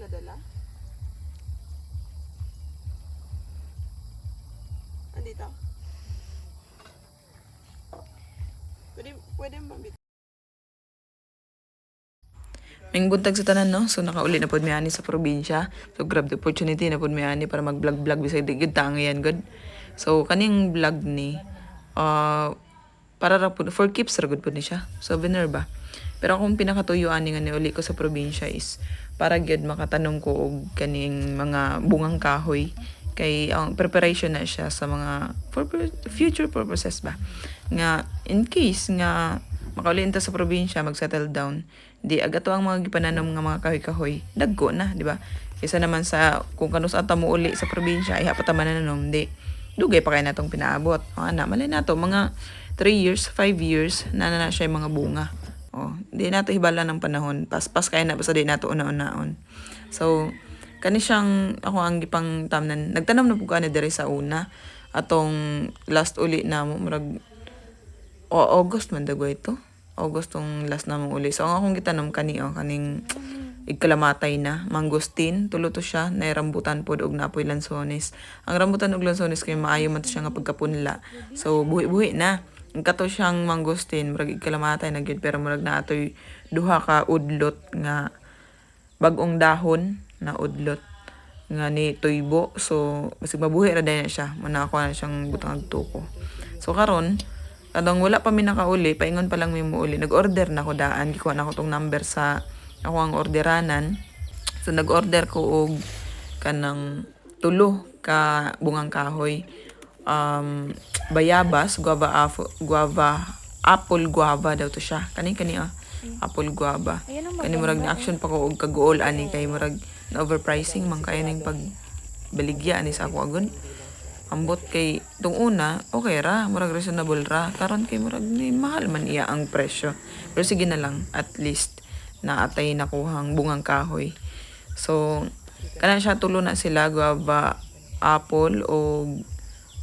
nadala? Andito. Pwede mabit. May buntag sa tanan, no? So, nakauli na po may ani sa probinsya. So, grab the opportunity na po may ani para mag-vlog-vlog bisag di good tango yan, good. So, kaning vlog ni, para ra po, for keeps ra good po ni siya. Souvenir ba? Pero kung pinakatuyo ani nga ni uli ko sa probinsya is, para gyud makatanom ko og kaning mga bungang kahoy. Kay ang preparation na siya sa mga for future purposes ba. Nga, in case nga, makauliin ta sa probinsya, mag-settle down, di agato ang mga gipananom nga mga kahoy-kahoy dagko na, di ba? Kaysa naman sa kung kanus ata mo uli sa probinsya ay hapat man nanom di dugay pa kay natong pinaabot. Ana malay nato mga 3 years, 5 years na siya yung mga bunga. Oh, di nato hibala ng panahon. Pas kay na basta di nato una-unaon. So kani siyang ako ang gipang tamnan. Nagtanom na pud ko ani diri sa una atong last uli na mo murag August man dagway ito. August tong last namong uli. So, ang akong gitanom kaning igkalamatay na, mangustin, tulo to siya, na rambutan pod og napoy lansones. Ang rambutan og lansones kay maayo man to siya nga pagkapunla. So, buhi-buhi na. Ang kato siyang mangustin, murag igkalamatay na gyud pero murag na atoy duha ka udlot nga bagong dahon na udlot nga ni tuybo. So, basig mabuhi ra na siya. Muna ako na siyang butang agtuko. So, karon kadang wala pa mi nakauli, paingon pa lang mi muuli. Nag-order na ko daan, gikuha na ko tong number sa ako ang orderanan. So nag-order ko og kanang tulo ka bungang kahoy. Bayabas, apple guava daw to siya. Kani apple guava. Kani murag ni action pa ko og kaguol ani kay murag na overpricing man kay ning pag baligya ani sa ako agon. Ambot kay tung una, okay ra, murag reasonable ra. Karon kay murag ni mahal man iya ang presyo. Pero sige na lang, at least na atay nakuhang bungang kahoy. So, kana siya tulo na sila, guava, apple o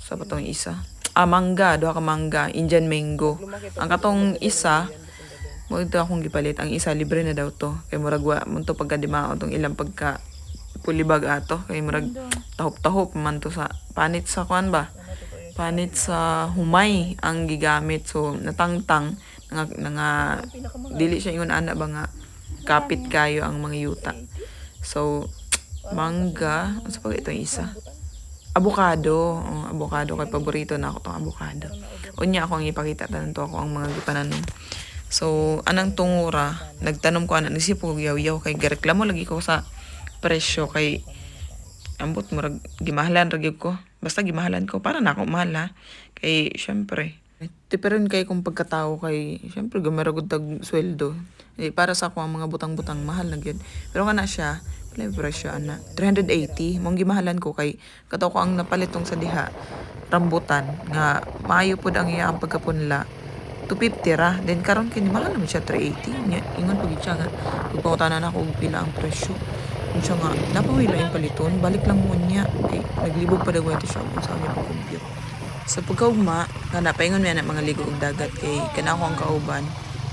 sa patong isa. Mangga, duha ka mangga, Indian mango. Ang katong isa, mo ito akong gipalit. Ang isa libre na daw to. Kay murag wa mo to pagkadimao tong ilang pagka pulibag ato kay murag tahop-tahop man to sa panit sa kuan ba, panit sa humay ang gigamit. So natangtang nga dili siya ingon ana ba nga kapit kayo ang mga yuta. So mangga sa pag ito isa avocado, avocado kay paborito na ako tong avocado. Unya ako ang ipakita tanan to ako ang mga gipananom. So anang tungura nagtanom ko ana nisip ko yaw-yaw kay gareklamo lagi ko sa presyo kay ambot murag gimahalan ra gyud ko. Basta gimahalan ko para na ako mahal ha. Kay syempre tiperon kay kung pagkatao kay syempre gamara gud tag sweldo. Para sa ako ang mga butang-butang mahal na gyud. Pero kana siya wala presyo ana 380 mong gimahalan ko kay kataw ko ang napalitong sa diha rambutan nga maayo pud ang iya ang pagkapunla 250 ra. Then karon kini mahal naman siya 380. Ingon pag siya nga pagpangutanan ako og pila ang presyo. Kung siya nga, napawila yung paliton, balik lang mo niya. Okay, naglibog pa daw ito siya kung saan yung compute. Sa pagkaugma, napaingon niya na mga ligo og dagat kay kana ko ang kauban.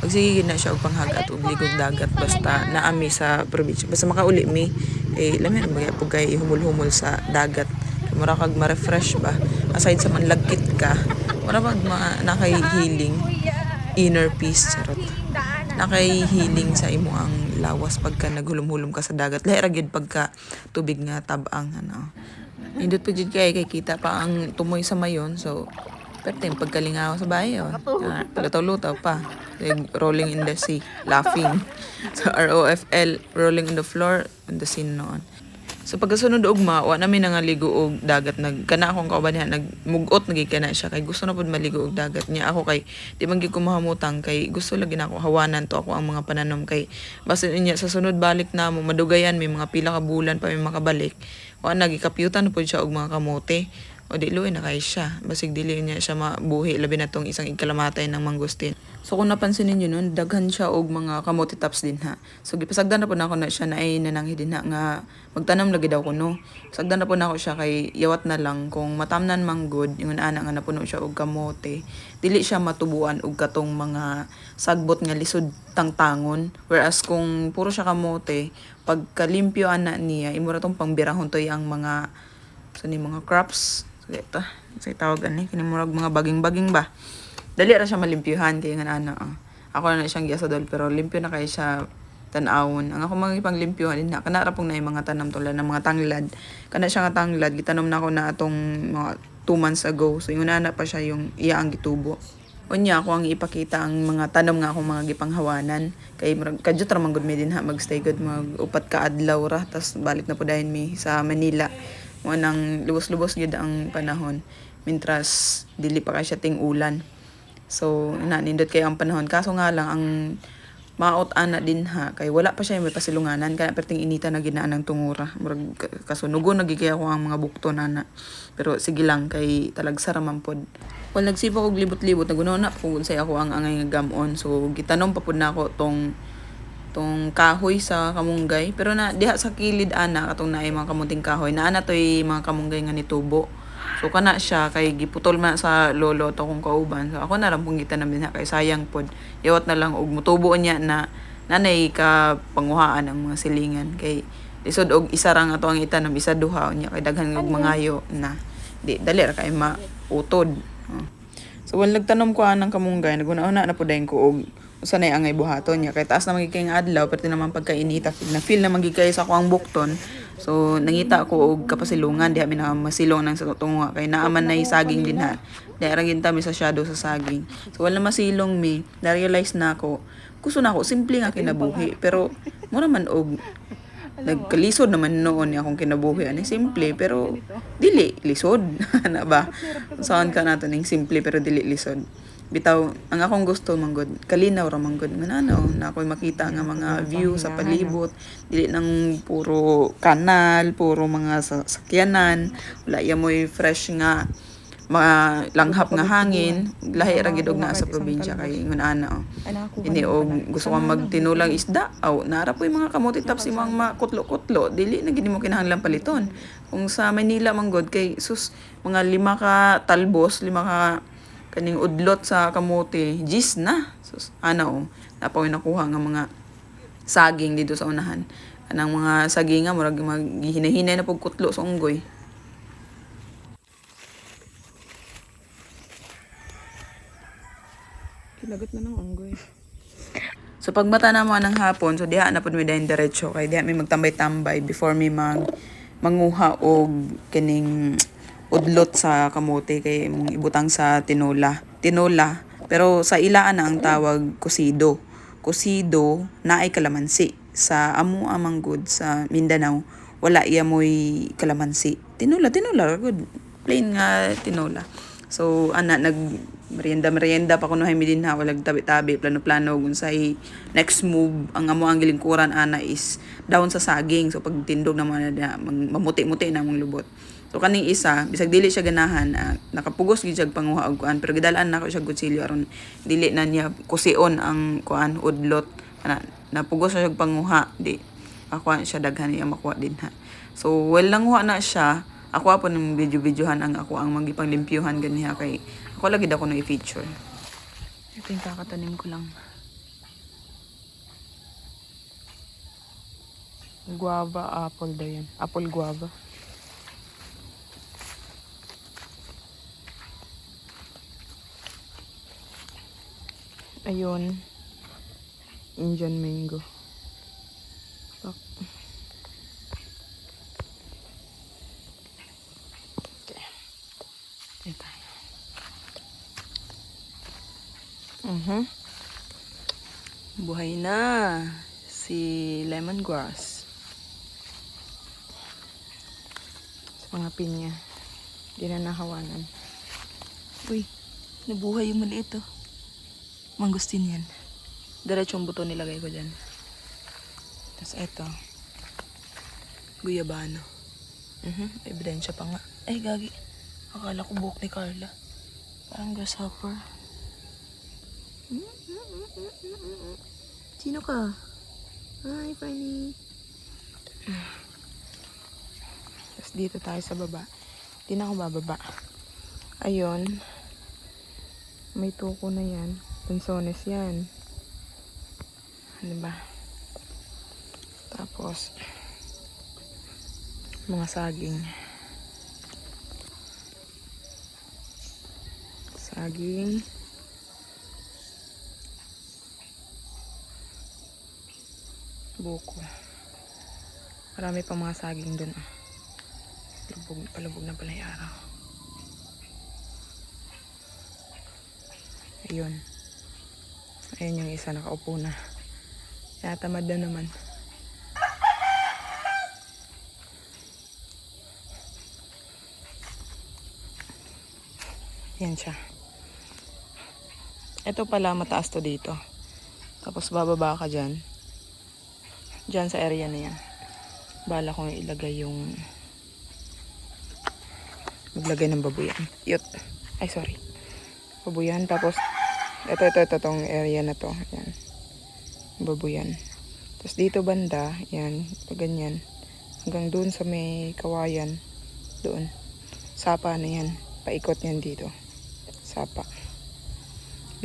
Pagsigigid na siya og panghagat og ligo og dagat basta naami sa probinsya. Basta makauli mi, lamin ang bagay pag kay humul-humul sa dagat. Mura kag ma-refresh ba. Aside sa manlagkit ka, mura pag nakay-healing, inner peace, charot. Nakay-healing sa imo ang lawas pagka naghulom-hulom ka sa dagat. Lahi ra gyud pagka tubig nga tabang ano. Indot pa jud kay kita pa ang tumoy sa mayon. So perteng pagkalingaw sa bayo. Lutaw-lutaw pa. Rolling in the sea, laughing. So ROFL, rolling on the floor, on the scene noon. So pagkasunod ugma, wa namin nga ligo og dagat kana akong kauban niya nagmugot nagikana siya kay gusto na pud maligo og dagat niya ako kay di man gyud ko mahamutang kay gusto lagi na ako hawanan to ako ang mga pananom kay basta niya sa sunod balik na mo madugayan may mga pila ka bulan pa may makabalik wa nagikapyutan pud siya og mga kamote O di luoy na kay siya. Basig dili niya siya mabuhi labi na tong isang ikalamatay ng mangustin. So kung napansin niyo nun, daghan siya og mga kamote tops din ha. So gipasagdan na po na ako na siya na ay nananghi din ha nga magtanam lagi daw ko no. Sagdan na po na ako siya kay yawat na lang kung matamnan man good yung ana nga napuno siya og kamote. Dili siya matubuan og katong mga sagbot nga lisod tangtangon. Whereas kung puro siya kamote, pagkalimpyo ana niya, imo ra tong pangbirahon toy ang mga mga crops. Ito, sa tawag ani kini murag mga baging-baging ba. Dali ra siya malimpyuhan kay nga ana. Ako na siyang giasadol pero limpyo na kay siya tan-awon. Ang ako mga panglimpyuhan din na kana ra pong na mga tanam tulad ng mga tanglad. Kana siya nga tanglad gitanom na ako na atong mga 2 months ago. So yung ana pa siya yung iya ang gitubo. Unya ako ang ipakita ang mga tanom nga akong mga gipanghawanan kay kadyot ra man gud mi din ha magstay gud mag upat ka adlaw ra tas balik na po dayon mi sa Manila. Mo nang lubos-lubos gyud ang panahon mintras dili pa kay siya ting ulan. So nindot kay ang panahon kaso nga lang ang maot ana din ha kay wala pa siya may pasilunganan kaya perting inita na ginaan ng tungura murag kasunugon nagigaya ko ang mga bukto nana pero sige lang kay talagsara man pod. Well, nagsipa og libot-libot naguno na kung unsay ako ang angay nga gamon so gitanom pa pud nako tong kahoy sa kamunggay pero na diha sa kilid ana katong naay mga kamunting kahoy na ana toy mga kamunggay nga nitubo. So kana siya kay giputol man sa lolo to kung kauban. So ako na lang pong gitanam din ha kay sayang pod. Yawat na lang og mutubo niya na nanay ka panguhaan ang mga silingan kay lisod og isa ra nga to ang itanam isa duha nya kay daghan og mangayo na di dali ra kay mautod. So when nagtanom ko anang kamunggay naguna-una na pod dayon ko og usa nay angay buhaton niya kay taas na magiging adlaw perti naman pagkainita na feel na magigay sa ko ang bukton. So nangita ko og kapasilungan diha mi na masilong nang sa tunga kay naaman nay saging din ha. Diha ra ginta mi sa shadow sa saging. So wala masilong mi, na realize na ako gusto na ako simple nga kinabuhi pero mo naman og nagkalisod naman noon akong kinabuhi ani simple pero dili lisod na ba. Saan ka nato ning simple pero dili lisod. Bitaw ang akong gusto manggod kalinaw ra manggod mananaw na ako'y makita nga mga view sa palibot dili nang puro kanal puro mga sakyanan wala ya mo'y fresh nga mga langhap nga hangin lahi ra gid og naa sa probinsya kay ngun ana ini og gusto ko magtinulang isda aw nara po'y mga kamote tops imong makutlo-kutlo dili na gid mo kinahanglan paliton kung sa Manila manggod kay sus mga 5 ka talbos 5 ka kaning udlot sa kamote gis na sus ana napaw nakuha nga mga saging dito sa unahan anang mga saging nga murag maghihinay na pug kutlo sa unggoy. Kilagot na ng unggoy. So pagmata na mo ng hapon so diha na pud mi dayon diretso kay diha mi magtambay-tambay before mi manguha og kining udlot sa kamote kay mong ibutang sa tinola pero sa ilaan na ang tawag kusido naay kalamansi sa amo amang good sa Mindanao wala iya moy kalamansi tinola good plain nga tinola so ana nag merienda pa kuno mi din ha walag tabi-tabi plano unsay next move ang amo ang gilingkuran ana is down sa saging so pag tindog na mamuti-muti na mong lubot. So kaning isa bisag dili siya ganahan nakapugos gid siya panguha og kuan pero gidalaan nako siya kutsilyo aron dili na niya kusion ang kuan udlot napugos siya panguha di ako siya daghan niya makuha din ha. So well nanguha na siya ako po ng video-videohan ang ako ang magipanglimpyuhan ganiha kay ako lagi daw ko na i-feature. Ito yung kakatanim ko lang. Guava apple daw yan. Apple guava. Ayun. Indian mango. Okay. Ito. Buhay na si lemongrass. Sa mga pinya. Di na nahawanan. Uy, nabuhay yung maliit oh. Mangustin yan. Diretsong buto nilagay ko dyan. Tapos eto. Guyabano. Ebidensya pa nga. Ay, gagi. Akala ko buhok ni Carla. Parang grasshopper. Sino ka? Hi, Fanny. Tapos dito tayo sa baba. Hindi na ako bababa. Ayun. May tuko na yan. Lansones yan. Ano ba? Tapos, mga saging. Saging. Buko. Marami pang mga saging dun. Palubog na pala yung araw. Ayun. Ayun yung isa nakaupo na. Tinatamad na naman. Yan siya. Ito pala mataas to dito. Tapos bababa ka dyan. Dyan sa area na yan. Bala kong ilagay yung maglagay ng babuyan. Yut. Ay, sorry. Babuyan. Tapos, ito, tong area na to. Yan. Babuyan. Tapos dito banda, yan. Ganyan. Hanggang doon sa may kawayan. Doon. Sapa na yan. Paikot yan dito. Sapa.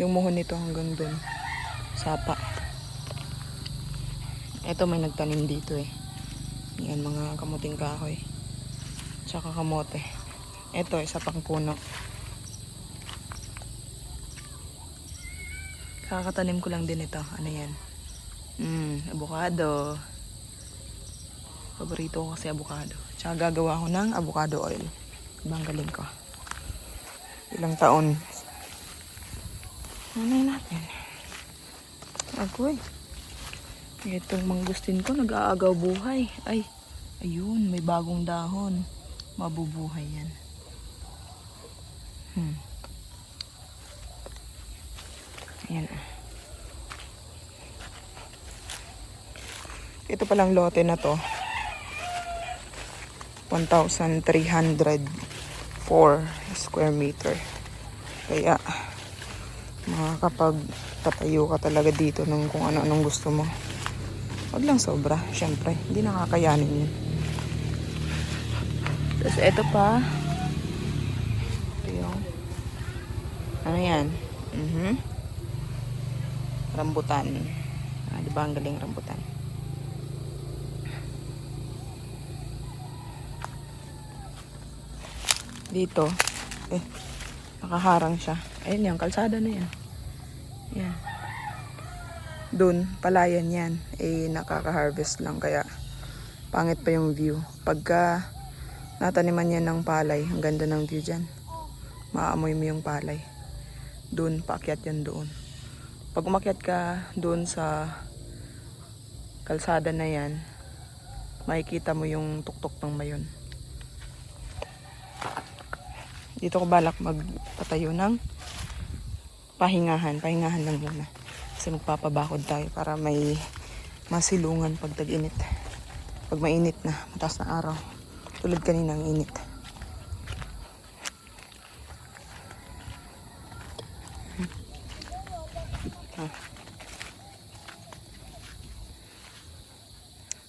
Yung muhon nito hanggang doon. Sapa. Ito may nagtanim dito eh. Yan, mga kamuting kahoy. Tsaka kamote. Ito, isa pang puno. Kakatanim ko lang din ito. Ano yan? Avocado. Paborito ko kasi avocado. Tsaka gagawa ko ng avocado oil. Ibang galing ko. Ilang taon. Ano natin? Agoy. Itong mangustin ko nag-aagaw buhay. Ay, ayun, may bagong dahon. Mabubuhay yan. Ayan. Ito palang lote na to. 1,304 square meter. Kaya, makakapagtatayo ka talaga dito ng kung ano-anong gusto mo. Wag lang sobra, syempre. Hindi nakakayanin yun. Tapos ito pa. Ito yung ano yan? Rambutan. Diba ang galing rambutan? Dito. Nakaharang siya. Ayun yung kalsada na yan. Yan. Doon, palayan yan. Nakaka-harvest lang. Kaya, pangit pa yung view. Pagka nataniman yan ng palay, ang ganda ng view dyan. Maamoy mo yung palay. Doon, paakyat yan doon. Pag umakyat ka doon sa kalsada na yan, makikita mo yung tuktok ng mayon. Dito ko balak magpatayo ng pahingahan. Pahingahan lang muna. Kasi magpapabakod tayo para may masilungan pag tag-init. Pag mainit na, mataas na araw. Tulad kanina ang init.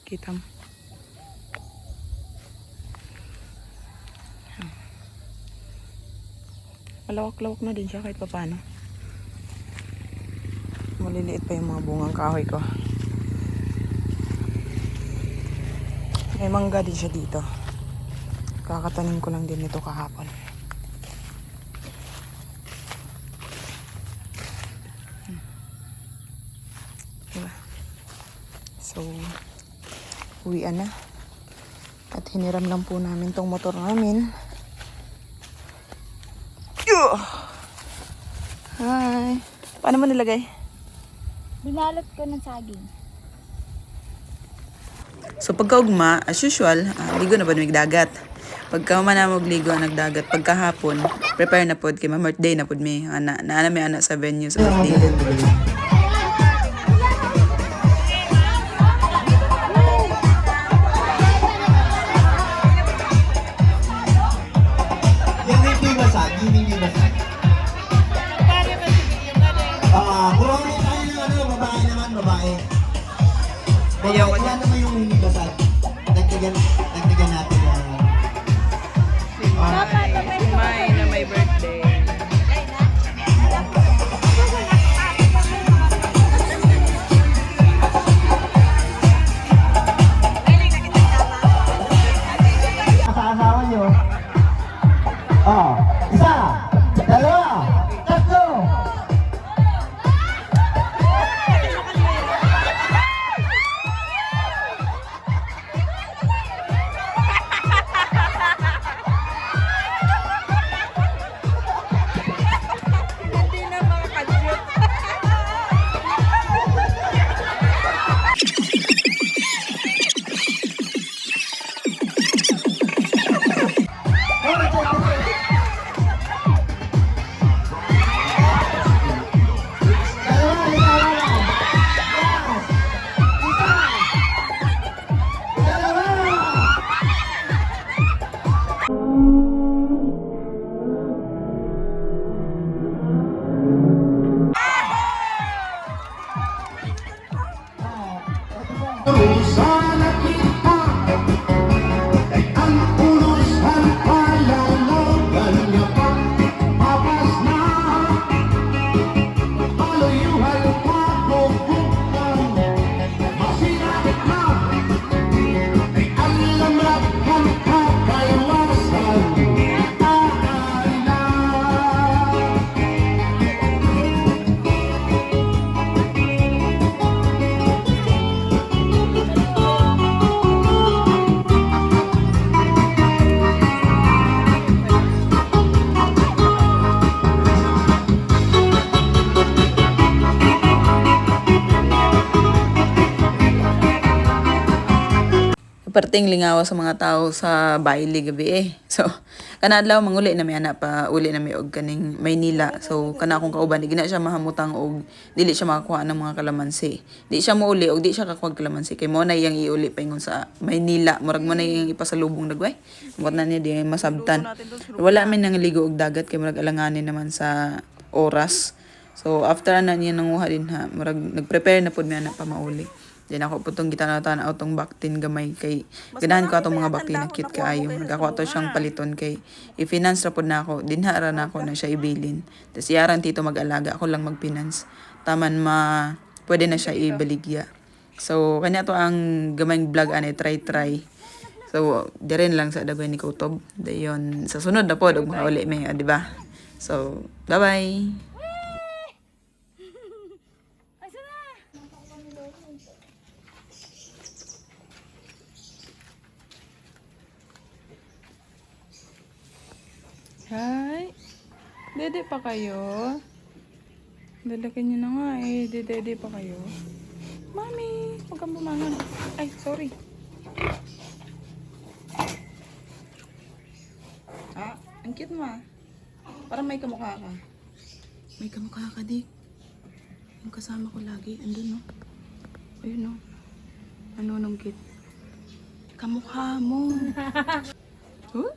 Kita mo. Malawak-lawak na din siya kahit paano. Maliliit pa yung mga bungang kahoy ko. May mangga din siya dito. Kakatanim ko lang din ito kahapon. Diba? So, uwian na. At hiniram lang po namin tong motor namin. Hi! Paano mo nilagay? Binalot ko ng saging. So pagkaugma, as usual, ligo na po dagat. Pagka na magligo nagdagat, pagkahapon, prepare na po kay ma-birthday na po may ana may anak sa venue sa birthday. Hindi Video ko. Wala naman yung minibasag. Dagdagan natin yung... Si May na may birthday. Sa asawa nyo. Oh, isa, dalawa, tatlo. Hindi na makakadyot. Sana kita ang ulusan palalagan niya pa papas na paluyuhan papupukan masinakit na ang lamrak ng kakaiwasan aala. Perting lingawa sa mga tao sa baile gabi eh. So, kanadlaw manguli na may anak pa uli na may og kaning Maynila. So, kana akong kauban di gina siya mahamutang og dili siya makakuha ng mga kalamansi. Di siya mouli og di siya kakuha kalamansi kay mo na iyang iuli pa ingon sa Maynila. Murag mo na iyang ipasalubong dagway. Mot na niya di masabtan. Wala man nang ligo og dagat kay murag alanganin naman sa oras. So, after na niya nanguha din ha, murag nagprepare na pud mi anak pa mauli. Diyan ako putong gitanatan atong baktin gamay kay ganahan ko atong mga baktin na cute kaayo. Nagako ato siyang paliton kay i-finance ra pud nako. Dinha ra nako na siya ibilin. Tas iyaran tito mag-alaga ako lang mag-finance. Taman pwede na siya ibaligya. So kanya to ang gamayng vlog ani try. So diren lang sa dagway ni Kutob. Dayon sa sunod na pod og makauli may, di ba? So bye-bye. Hi. Dede pa kayo? Dalakan nyo na nga eh. Dede pa kayo. Mami, huwag kang bumangon. Ay, sorry. Ah, ang cute mo ah. Parang may kamukha ka. May kamukha ka, Dik. Yung kasama ko lagi. Andun, no? Ayun, no? Ano nung cute? Kamukha mo. Huh?